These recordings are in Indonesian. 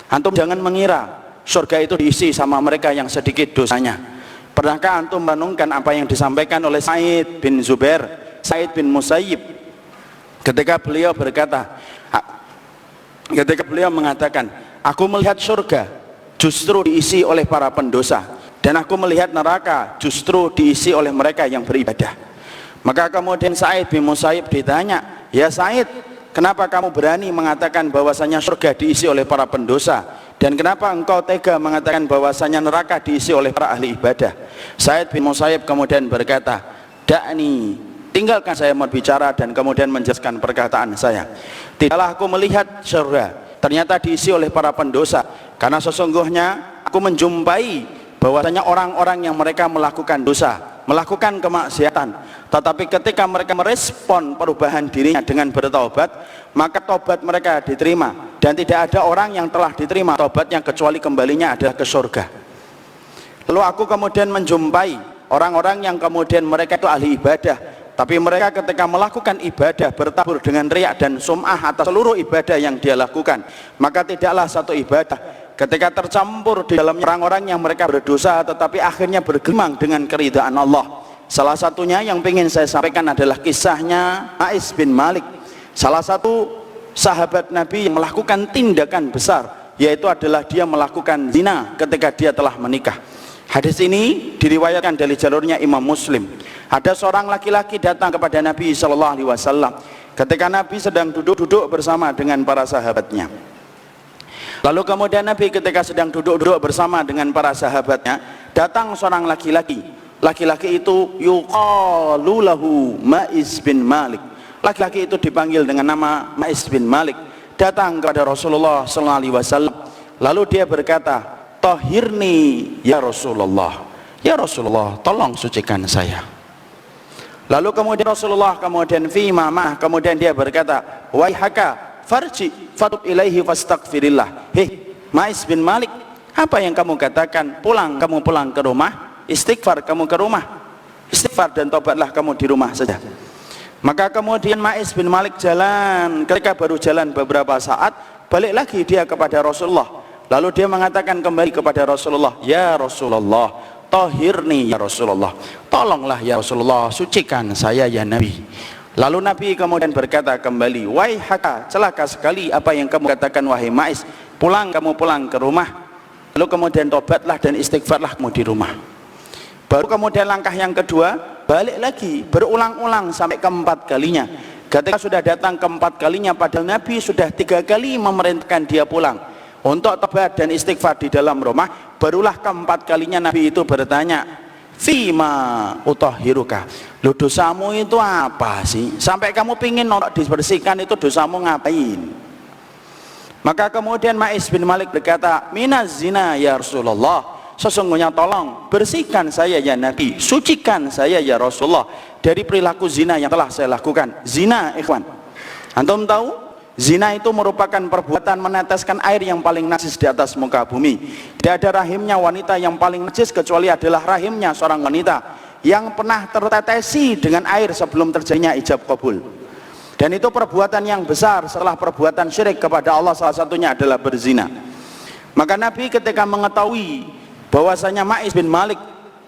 Antum jangan mengira surga itu diisi sama mereka yang sedikit dosanya. Pernahkah antum merenungkan apa yang disampaikan oleh Sa'id bin Zubair, Sa'id bin Musayyib, ketika beliau berkata, ketika beliau mengatakan, aku melihat surga justru diisi oleh para pendosa, dan aku melihat neraka justru diisi oleh mereka yang beribadah. Maka kemudian Sa'id bin Musayyib ditanya, ya Sa'id, kenapa kamu berani mengatakan bahwasanya surga diisi oleh para pendosa, dan kenapa engkau tega mengatakan bahwasanya neraka diisi oleh para ahli ibadah? Sa'id bin Musayyib kemudian berkata, da'ni, tinggalkan saya berbicara dan kemudian menjelaskan perkataan saya. Tidaklah aku melihat surga ternyata diisi oleh para pendosa, karena sesungguhnya aku menjumpai bahwasanya orang-orang yang mereka melakukan dosa, melakukan kemaksiatan, tetapi ketika mereka merespon perubahan dirinya dengan bertaubat, maka taubat mereka diterima, dan tidak ada orang yang telah diterima taubatnya kecuali kembalinya adalah ke surga. Lalu aku kemudian menjumpai orang-orang yang kemudian mereka itu ahli ibadah, tapi mereka ketika melakukan ibadah bertabur dengan riya dan sum'ah atas seluruh ibadah yang dia lakukan, maka tidaklah satu ibadah ketika tercampur di dalam orang-orang yang mereka berdosa tetapi akhirnya bergemang dengan keridhaan Allah. Salah satunya yang ingin saya sampaikan adalah kisahnya Ma'is bin Malik, salah satu sahabat Nabi yang melakukan tindakan besar, yaitu adalah dia melakukan zina ketika dia telah menikah. Hadis ini diriwayatkan dari jalurnya Imam Muslim. Ada seorang laki-laki datang kepada Nabi SAW ketika Nabi sedang duduk-duduk bersama dengan para sahabatnya. Lalu kemudian Nabi ketika sedang duduk-duduk bersama dengan para sahabatnya, datang seorang laki-laki. Laki-laki itu yuqalu lahu Ma'is bin Malik. Laki-laki itu dipanggil dengan nama Ma'is bin Malik. Datang kepada Rasulullah SAW. Lalu dia berkata, tahirni ya Rasulullah. Ya Rasulullah, tolong sucikan saya. Lalu kemudian Rasulullah kemudian kemudian dia berkata, waihaka farji fatub ilaihi fastaghfirillah. Hei Ma'is bin Malik, apa yang kamu katakan? Kamu pulang ke rumah, istighfar kamu ke rumah, istighfar dan tobatlah kamu di rumah saja. Maka kemudian Ma'is bin Malik jalan, ketika baru jalan beberapa saat, balik lagi dia kepada Rasulullah. Lalu dia mengatakan kembali kepada Rasulullah, ya Rasulullah, tahirni ya Rasulullah, tolonglah ya Rasulullah, sucikan saya ya Nabi. Lalu Nabi kemudian berkata kembali, waihaka, celaka sekali apa yang kamu katakan wahai Ma'is, kamu pulang ke rumah, lalu kemudian tobatlah dan istighfarlah kamu di rumah. Baru kemudian langkah yang kedua, balik lagi, berulang-ulang sampai keempat kalinya. Ketika sudah datang keempat kalinya, padahal Nabi sudah 3 kali memerintahkan dia pulang untuk tobat dan istighfar di dalam rumah, barulah keempat kalinya Nabi itu bertanya, fima utahhiruka, lu dosamu itu apa sih? Sampai kamu pingin nolak dibersihkan, itu dosamu ngapain? Maka kemudian Ma'is bin Malik berkata, minaz zina ya Rasulullah, sesungguhnya tolong bersihkan saya ya Nabi, sucikan saya ya Rasulullah dari perilaku zina yang telah saya lakukan. Zina, ikhwan, antum tahu zina itu merupakan perbuatan meneteskan air yang paling najis di atas muka bumi. Tidak ada rahimnya wanita yang paling najis kecuali adalah rahimnya seorang wanita yang pernah tertetesi dengan air sebelum terjadinya ijab qabul. Dan itu perbuatan yang besar setelah perbuatan syirik kepada Allah, salah satunya adalah berzina. Maka Nabi ketika mengetahui bahwasanya Ma'is bin Malik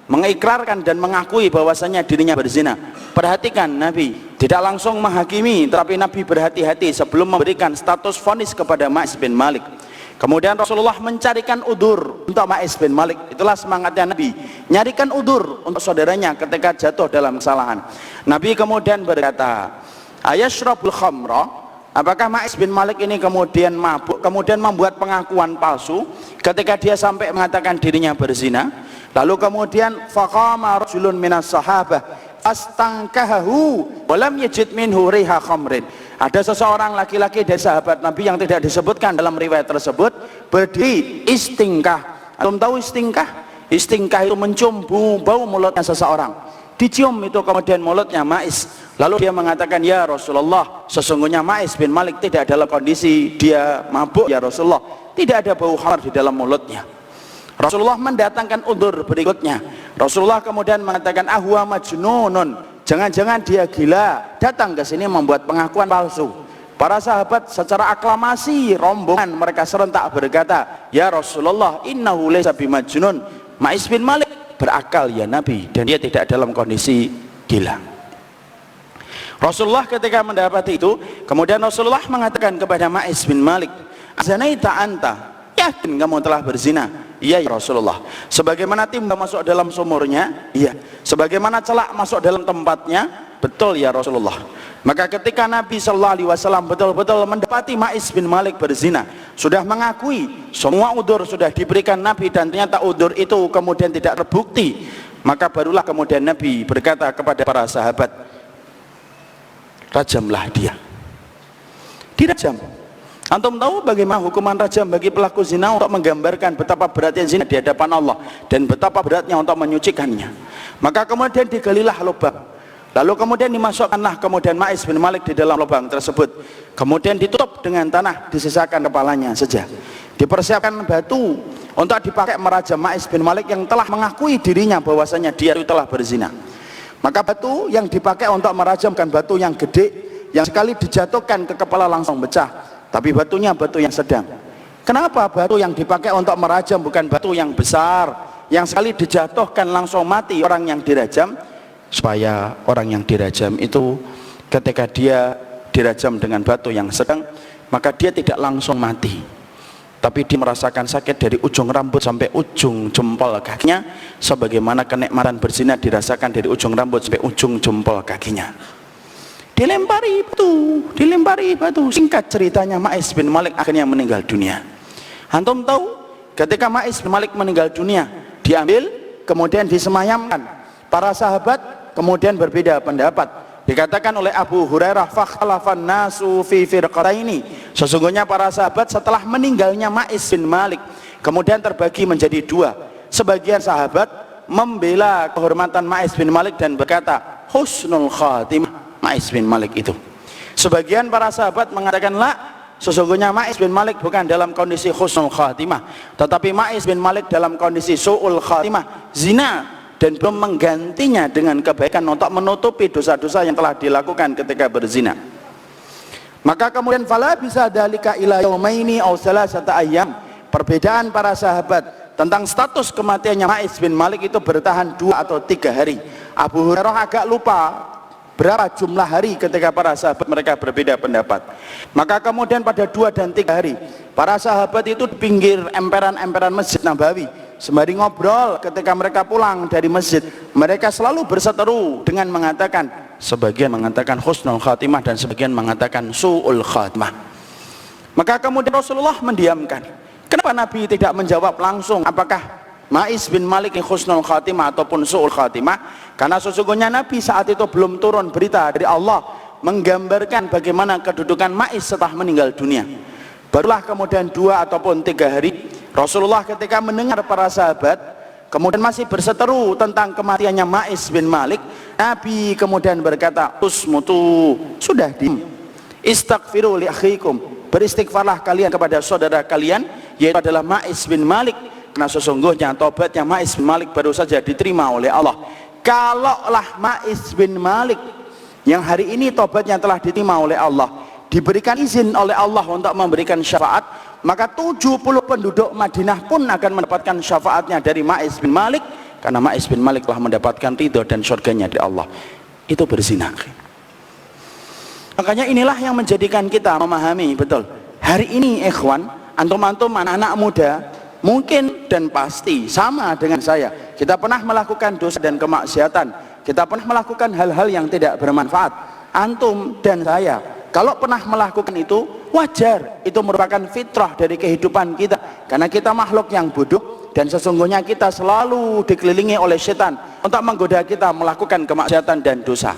mengikrarkan dan mengakui bahwasanya dirinya berzina, perhatikan, Nabi tidak langsung menghakimi, tetapi Nabi berhati-hati sebelum memberikan status vonis kepada Ma'is bin Malik. Kemudian Rasulullah mencarikan udzur untuk Ma'is bin Malik. Itulah semangatnya Nabi, nyarikan udzur untuk saudaranya ketika jatuh dalam kesalahan. Nabi kemudian berkata, ayashrabul khamra, apakah Ma'is bin Malik ini kemudian mabuk, kemudian membuat pengakuan palsu ketika dia sampai mengatakan dirinya berzina? Lalu kemudian faqama rajulun minas sahabah astankahu walam yajid minhu riha khamrin. Ada seseorang laki-laki dari sahabat Nabi yang tidak disebutkan dalam riwayat tersebut, berdiri istingkah. Antum tahu istingkah? Istingkah itu mencium bau mulutnya seseorang. Dicium itu kemudian mulutnya Ma'is. Lalu dia mengatakan, ya Rasulullah, sesungguhnya Ma'is bin Malik tidak dalam kondisi dia mabuk ya Rasulullah, tidak ada bau khamar di dalam mulutnya. Rasulullah mendatangkan udzur berikutnya. Rasulullah kemudian mengatakan, ahwa majnunun, jangan-jangan dia gila, datang ke sini membuat pengakuan palsu. Para sahabat secara aklamasi rombongan mereka serentak berkata, "Ya Rasulullah, innahu laysa bimajnun." Ma'is bin Malik berakal ya Nabi, dan dia tidak dalam kondisi gila. Rasulullah ketika mendapati itu, kemudian Rasulullah mengatakan kepada Ma'is bin Malik, "Azanaita anta?" Yakin kamu telah berzina? Iya ya Rasulullah. Sebagaimana timba masuk dalam sumurnya? Iya. Sebagaimana celak masuk dalam tempatnya? Betul ya Rasulullah. Maka ketika Nabi Shallallahu Alaihi Wasallam betul-betul mendapati Ma'is bin Malik berzina, sudah mengakui semua udzur sudah diberikan Nabi, dan ternyata udzur itu kemudian tidak terbukti, maka barulah kemudian Nabi berkata kepada para sahabat, "Rajamlah dia." Dirajam. Antum tahu bagaimana hukuman rajam bagi pelaku zina untuk menggambarkan betapa beratnya zina di hadapan Allah dan betapa beratnya untuk menyucikannya. Maka kemudian digalilah lubang, lalu kemudian dimasukkanlah kemudian Ma'is bin Malik di dalam lubang tersebut, kemudian ditutup dengan tanah, disisakan kepalanya saja. Dipersiapkan batu untuk dipakai merajam Ma'is bin Malik yang telah mengakui dirinya bahwasanya dia itu telah berzina. Maka batu yang dipakai untuk merajam bukan batu yang gede yang sekali dijatuhkan ke kepala langsung pecah, tapi batunya batu yang sedang. Kenapa batu yang dipakai untuk merajam bukan batu yang besar yang sekali dijatuhkan langsung mati orang yang dirajam? Supaya orang yang dirajam itu ketika dia dirajam dengan batu yang sedang, maka dia tidak langsung mati, tapi dia merasakan sakit dari ujung rambut sampai ujung jempol kakinya, sebagaimana kenikmatan berzina dirasakan dari ujung rambut sampai ujung jempol kakinya. Dilempari batu. Singkat ceritanya, Ma'is bin Malik akhirnya meninggal dunia. Antum tahu ketika Ma'is bin Malik meninggal dunia, diambil kemudian disemayamkan. Para sahabat kemudian berbeda pendapat. Dikatakan oleh Abu Hurairah, "Fakhalafan nasu fi firqataini." Sesungguhnya para sahabat setelah meninggalnya Ma'is bin Malik kemudian terbagi menjadi dua. Sebagian sahabat membela kehormatan Ma'is bin Malik dan berkata, "Husnul khatimah Ma'is bin Malik itu." Sebagian para sahabat mengatakan, "La, sesungguhnya Ma'is bin Malik bukan dalam kondisi husnul khatimah, tetapi Ma'is bin Malik dalam kondisi su'ul khatimah, zina, dan belum menggantinya dengan kebaikan untuk menutupi dosa-dosa yang telah dilakukan ketika berzina." Maka kemudian fala bisa dalika ila yaumaini aw salasata ayyam. Perbedaan para sahabat tentang status kematiannya Ma'is bin Malik itu bertahan 2 atau 3 hari. Abu Hurairah agak lupa berapa jumlah hari ketika para sahabat mereka berbeda pendapat. Maka kemudian pada 2 dan 3 hari para sahabat itu di pinggir emperan-emperan Masjid Nabawi sembari ngobrol. Ketika mereka pulang dari masjid, mereka selalu berseteru dengan mengatakan, sebagian mengatakan husnul khatimah dan sebagian mengatakan su'ul khatimah. Maka kemudian Rasulullah mendiamkan. Kenapa Nabi tidak menjawab langsung apakah Ma'is bin Malik husnul khatimah ataupun su'ul khatimah? Karena sesungguhnya Nabi saat itu belum turun berita dari Allah menggambarkan bagaimana kedudukan Ma'is setelah meninggal dunia. Barulah kemudian 2 ataupun 3 hari Rasulullah ketika mendengar para sahabat kemudian masih berseteru tentang kematiannya Ma'is bin Malik, Nabi kemudian berkata, "Usmutu, sudah diam. Istaghfiru li akhikum, beristighfarlah kalian kepada saudara kalian, yaitu adalah Ma'is bin Malik, karena sesungguhnya tobatnya Ma'is bin Malik baru saja diterima oleh Allah." Kalaulah Ma'is bin Malik yang hari ini tobatnya telah diterima oleh Allah, diberikan izin oleh Allah untuk memberikan syafaat, maka 70 penduduk Madinah pun akan mendapatkan syafaatnya dari Ma'is bin Malik, karena Ma'is bin Malik telah mendapatkan ridho dan surganya dari Allah. Itu berzina. Makanya inilah yang menjadikan kita memahami betul. Hari ini ikhwan, antum-antum anak-anak muda mungkin dan pasti sama dengan saya, kita pernah melakukan dosa dan kemaksiatan, kita pernah melakukan hal-hal yang tidak bermanfaat. Antum dan saya kalau pernah melakukan itu wajar, itu merupakan fitrah dari kehidupan kita, karena kita makhluk yang bodoh dan sesungguhnya kita selalu dikelilingi oleh setan untuk menggoda kita melakukan kemaksiatan dan dosa.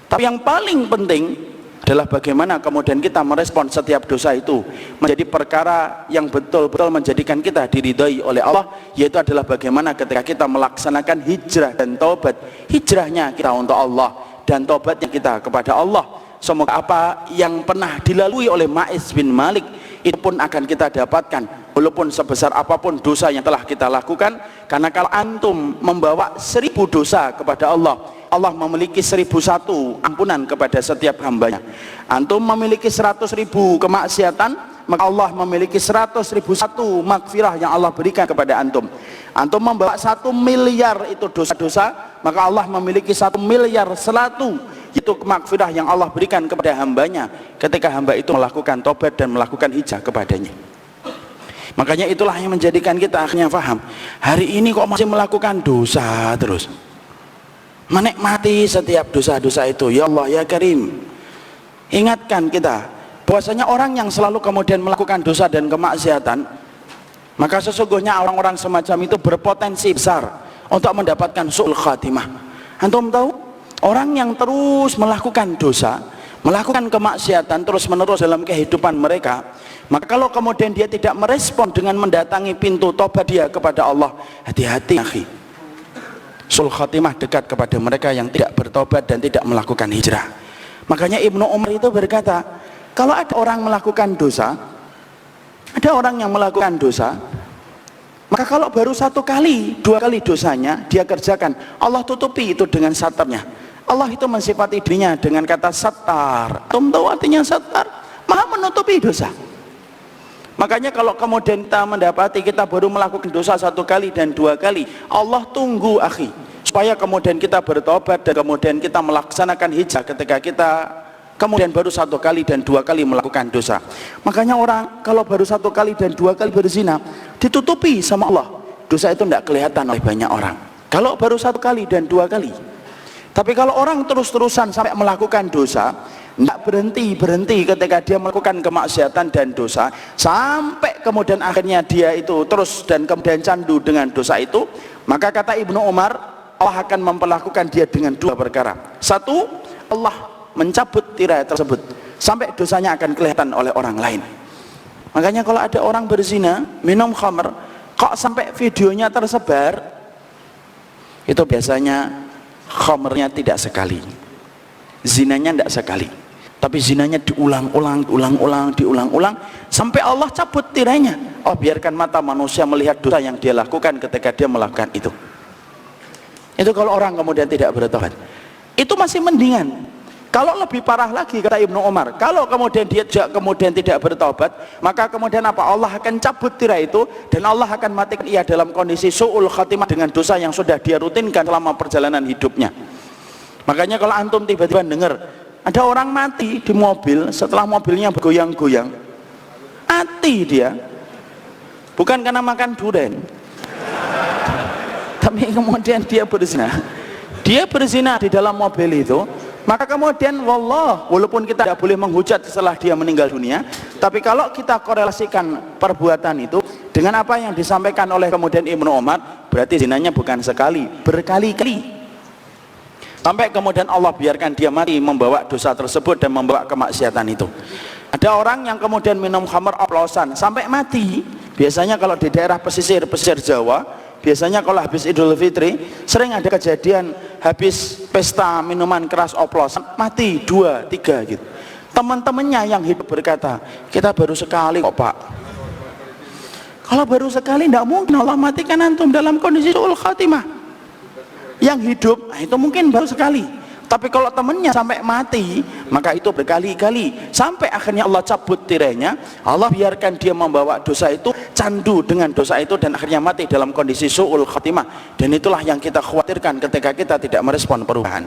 Tapi yang paling penting adalah bagaimana kemudian kita merespon setiap dosa itu menjadi perkara yang betul-betul menjadikan kita diridhai oleh Allah, yaitu adalah bagaimana ketika kita melaksanakan hijrah dan taubat. Hijrahnya kita untuk Allah dan taubatnya kita kepada Allah. Semoga apa yang pernah dilalui oleh Ma'is bin Malik itu pun akan kita dapatkan, walaupun sebesar apapun dosa yang telah kita lakukan. Karena kalau antum membawa 1000 dosa kepada Allah, Allah memiliki 1001 ampunan kepada setiap hambanya. Antum memiliki 100.000 kemaksiatan, maka Allah memiliki 100.001 magfirah yang Allah berikan kepada antum. Antum membawa 1 miliar itu dosa-dosa, maka Allah memiliki 1 miliar selatu, itu magfirah yang Allah berikan kepada hambanya ketika hamba itu melakukan tobat dan melakukan hijrah kepadanya. Makanya itulah yang menjadikan kita akhirnya paham, hari ini kok masih melakukan dosa terus, menikmati setiap dosa-dosa itu. Ya Allah ya Karim, ingatkan kita bahwasanya orang yang selalu kemudian melakukan dosa dan kemaksiatan, maka sesungguhnya orang-orang semacam itu berpotensi besar untuk mendapatkan su'ul khatimah. Antum tahu, orang yang terus melakukan dosa, melakukan kemaksiatan terus menerus dalam kehidupan mereka, maka kalau kemudian dia tidak merespon dengan mendatangi pintu tobat dia kepada Allah, hati-hati akhi, su'ul khatimah dekat kepada mereka yang tidak bertobat dan tidak melakukan hijrah. Makanya Ibnu Umar itu berkata, kalau ada orang melakukan dosa, ada orang yang melakukan dosa, maka kalau baru 1 kali, 2 kali dosanya dia kerjakan, Allah tutupi itu dengan satarnya. Allah itu mensifati dirinya dengan kata sattar. Tahu artinya sattar? Maha menutupi dosa. Makanya kalau kemudian kita mendapati kita baru melakukan dosa 1 kali dan 2 kali, Allah tunggu akhi, supaya kemudian kita bertobat dan kemudian kita melaksanakan hijrah ketika kita kemudian baru 1 kali dan 2 kali melakukan dosa. Makanya orang kalau baru 1 kali dan 2 kali berzina, ditutupi sama Allah. Dosa itu tidak kelihatan oleh banyak orang. Kalau baru 1 kali dan 2 kali. Tapi kalau orang terus-terusan sampai melakukan dosa, tidak berhenti ketika dia melakukan kemaksiatan dan dosa, sampai kemudian akhirnya dia itu terus dan kemudian candu dengan dosa itu, maka kata Ibnu Umar, Allah akan memperlakukan dia dengan 2 perkara. 1, Allah mencabut tirai tersebut sampai dosanya akan kelihatan oleh orang lain. Makanya kalau ada orang berzina, minum khamr, kok sampai videonya tersebar, itu biasanya khamrnya tidak sekali, zinanya tidak sekali, tapi zinanya diulang-ulang sampai Allah cabut tirainya. Oh, biarkan mata manusia melihat dosa yang dia lakukan ketika dia melakukan itu. Itu kalau orang kemudian tidak bertobat, itu masih mendingan. Kalau lebih parah lagi, kata Ibnu Umar, kalau kemudian dia kemudian tidak bertobat, maka kemudian apa? Allah akan cabut tirai itu dan Allah akan matikan ia dalam kondisi su'ul khatimah dengan dosa yang sudah dia rutinkan selama perjalanan hidupnya. Makanya kalau antum tiba-tiba dengar ada orang mati di mobil setelah mobilnya bergoyang-goyang, mati dia, bukan karena makan durian, tapi kemudian dia berzina di dalam mobil itu. Maka kemudian wallah, walaupun kita tidak boleh menghujat setelah dia meninggal dunia, tapi kalau kita korelasikan perbuatan itu dengan apa yang disampaikan oleh kemudian Ibnu Umar, berarti zinanya bukan sekali, berkali-kali, sampai kemudian Allah biarkan dia mati membawa dosa tersebut dan membawa kemaksiatan itu. Ada orang yang kemudian minum khamr oplosan sampai mati. Biasanya kalau di daerah pesisir Jawa, biasanya kalau habis Idul Fitri sering ada kejadian habis pesta minuman keras oplosan mati 2, 3 gitu. Teman-temannya yang hidup berkata, kita baru sekali kok Pak. Kalau baru sekali tidak mungkin Allah matikan antum dalam kondisi su'ul khatimah. Yang hidup itu mungkin baru sekali, tapi kalau temannya sampai mati, maka itu berkali-kali, sampai akhirnya Allah cabut tirainya, Allah biarkan dia membawa dosa itu, candu dengan dosa itu, dan akhirnya mati dalam kondisi su'ul khatimah. Dan itulah yang kita khawatirkan ketika kita tidak merespon perubahan.